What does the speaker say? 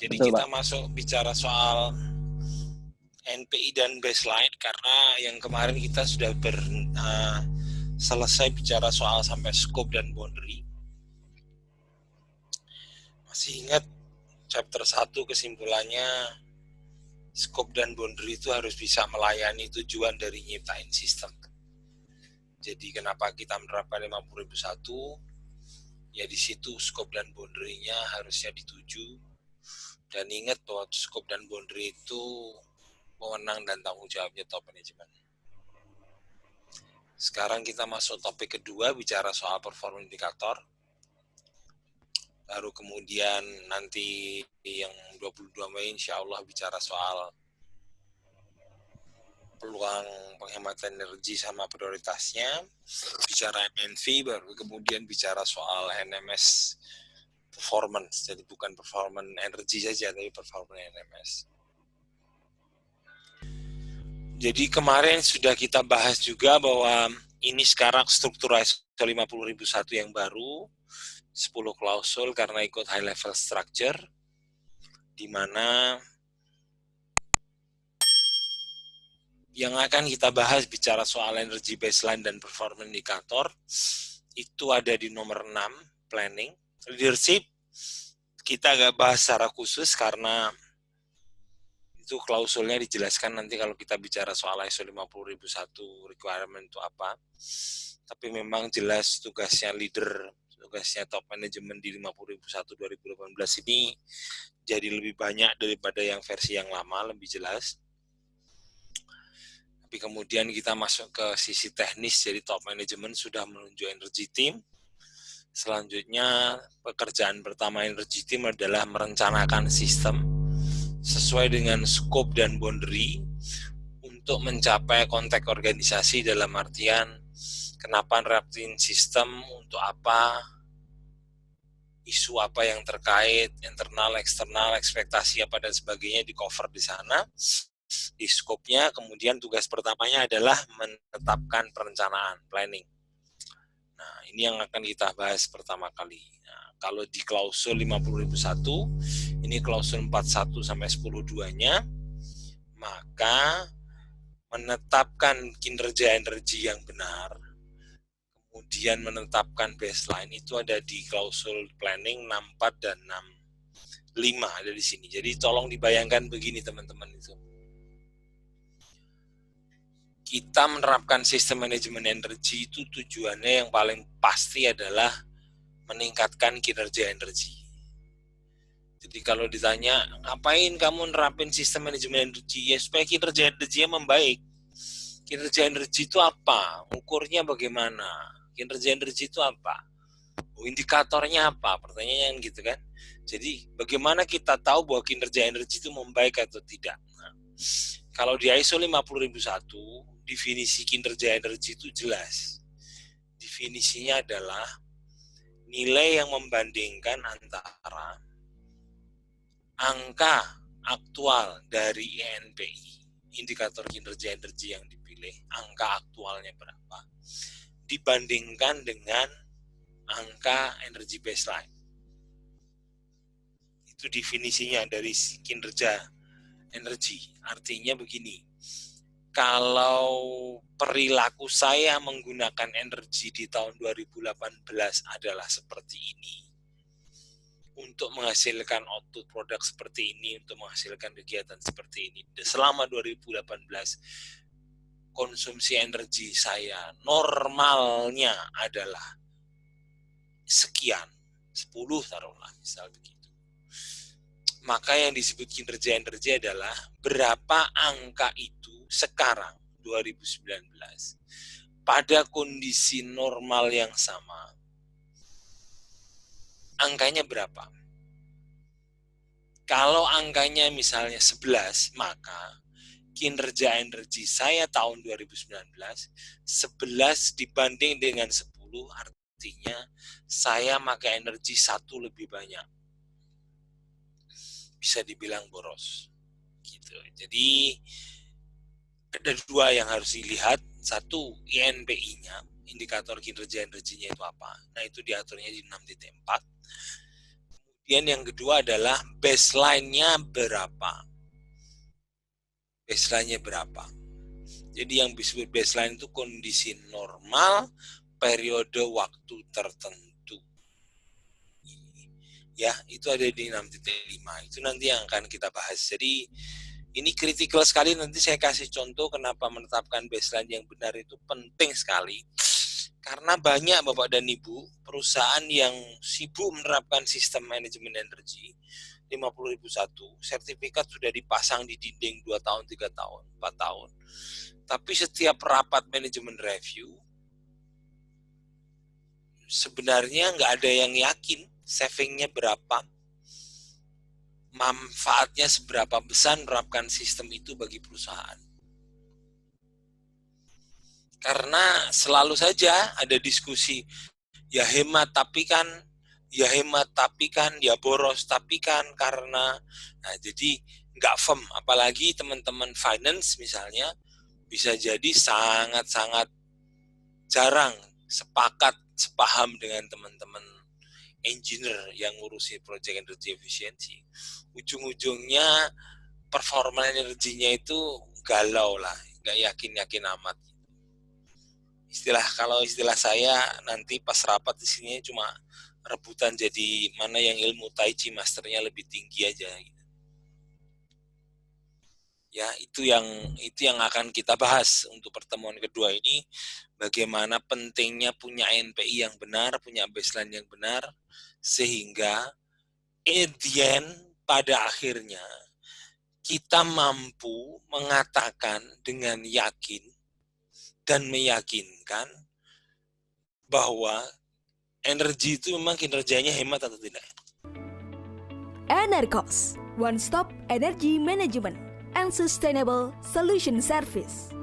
Jadi Betul, kita Pak. masuk bicara soal NPI dan baseline karena yang kemarin kita sudah selesai bicara soal sampai scope dan boundary. Masih ingat chapter 1 kesimpulannya scope dan boundary itu harus bisa melayani tujuan dari nyiptain sistem. Jadi kenapa kita menerapkan 50.001? Ya di situ scope dan boundary-nya harusnya dituju. Dan ingat bahwa scope dan boundary itu wewenang dan tanggung jawabnya top management. Sekarang kita masuk topik kedua, bicara soal performance indikator. Baru kemudian nanti yang 22 Mei insya Allah bicara soal peluang penghematan energi sama prioritasnya, bicara MNV, baru kemudian bicara soal NMS performance, jadi bukan performance energi saja, tapi performance NMS. Jadi kemarin sudah kita bahas juga bahwa ini sekarang struktur ISO 50001 yang baru, 10 klausul karena ikut high level structure, di mana yang akan kita bahas bicara soal energy baseline dan performance indicator itu ada di nomor 6, planning. Leadership kita nggak bahas secara khusus karena itu klausulnya dijelaskan nanti kalau kita bicara soal ISO 50001 requirement itu apa. Tapi memang jelas tugasnya leader, tugasnya top management di 50001 2018 ini jadi lebih banyak daripada yang versi yang lama, lebih jelas. Tapi kemudian kita masuk ke sisi teknis, jadi top management sudah menunjuk energy team. Selanjutnya pekerjaan pertama energy team adalah merencanakan sistem sesuai dengan scope dan boundary untuk mencapai konteks organisasi, dalam artian kenapa nerapin sistem, untuk apa, isu apa yang terkait, internal, eksternal, ekspektasi apa dan sebagainya di cover di sana. Di skopnya, kemudian tugas pertamanya adalah menetapkan perencanaan, planning. Nah, ini yang akan kita bahas pertama kali. Nah, kalau di klausul 50.001, ini klausul 41 sampai 10.2-nya, maka menetapkan kinerja energi yang benar, kemudian menetapkan baseline itu ada di klausul planning 64 dan 65 ada di sini. Jadi tolong dibayangkan begini teman-teman itu. Kita menerapkan sistem manajemen energi itu tujuannya yang paling pasti adalah meningkatkan kinerja energi. Jadi kalau ditanya, ngapain kamu nerapin sistem manajemen energi? Ya supaya kinerja energinya membaik. Kinerja energi itu apa? Ukurnya bagaimana? Kinerja energi itu apa? Indikatornya apa? Pertanyaan gitu kan. Jadi bagaimana kita tahu bahwa kinerja energi itu membaik atau tidak? Nah, kalau di ISO 50001, definisi kinerja energi itu jelas. Definisinya adalah nilai yang membandingkan antara angka aktual dari INPI, indikator kinerja energi yang dipilih, angka aktualnya berapa, dibandingkan dengan angka energi baseline. Itu definisinya dari kinerja energi. Artinya begini, kalau perilaku saya menggunakan energi di tahun 2018 adalah seperti ini, untuk menghasilkan output produk seperti ini, untuk menghasilkan kegiatan seperti ini, selama 2018 konsumsi energi saya normalnya adalah sekian, 10 taruhlah misal begitu. Maka yang disebut kinerja energi adalah berapa angka itu sekarang 2019 pada kondisi normal yang sama, angkanya berapa. Kalau angkanya misalnya 11, maka kinerja energi saya tahun 2019 11 dibanding dengan 10, artinya saya pakai energi 1 lebih banyak. Bisa dibilang boros. Gitu. Jadi ada 2 yang harus dilihat. Satu, INPI-nya, indikator kinerja energinya itu apa. Nah, itu diaturnya di 6.4. Kemudian yang kedua adalah baseline-nya berapa. Baseline-nya berapa. Jadi yang disebut baseline itu kondisi normal periode waktu tertentu. Ya, itu ada di 6.5. Itu nanti yang akan kita bahas. Jadi ini kritikal sekali, nanti saya kasih contoh kenapa menetapkan baseline yang benar itu penting sekali. Karena banyak Bapak dan Ibu perusahaan yang sibuk menerapkan sistem manajemen energi 50.001, sertifikat sudah dipasang di dinding 2 tahun, 3 tahun, 4 tahun. Tapi setiap rapat manajemen review, sebenarnya nggak ada yang yakin savingnya berapa, manfaatnya seberapa besar menerapkan sistem itu bagi perusahaan. Karena selalu saja ada diskusi, ya hemat tapi kan, ya boros tapi kan, karena, nah jadi nggak firm. Apalagi teman-teman finance misalnya, bisa jadi sangat-sangat jarang sepaham dengan teman-teman engineer yang ngurusi project energy efficiency. Ujung-ujungnya performa energinya itu galau lah, nggak yakin-yakin amat. Kalau istilah saya nanti pas rapat di sini cuma rebutan jadi mana yang ilmu tai chi masternya lebih tinggi aja. Ya, itu yang akan kita bahas untuk pertemuan kedua ini, bagaimana pentingnya punya NPI yang benar, punya baseline yang benar, sehingga at the end, pada akhirnya kita mampu mengatakan dengan yakin dan meyakinkan bahwa energi itu memang kinerjanya hemat atau tidak. Enercos, One Stop Energy Management and Sustainable Solution Service.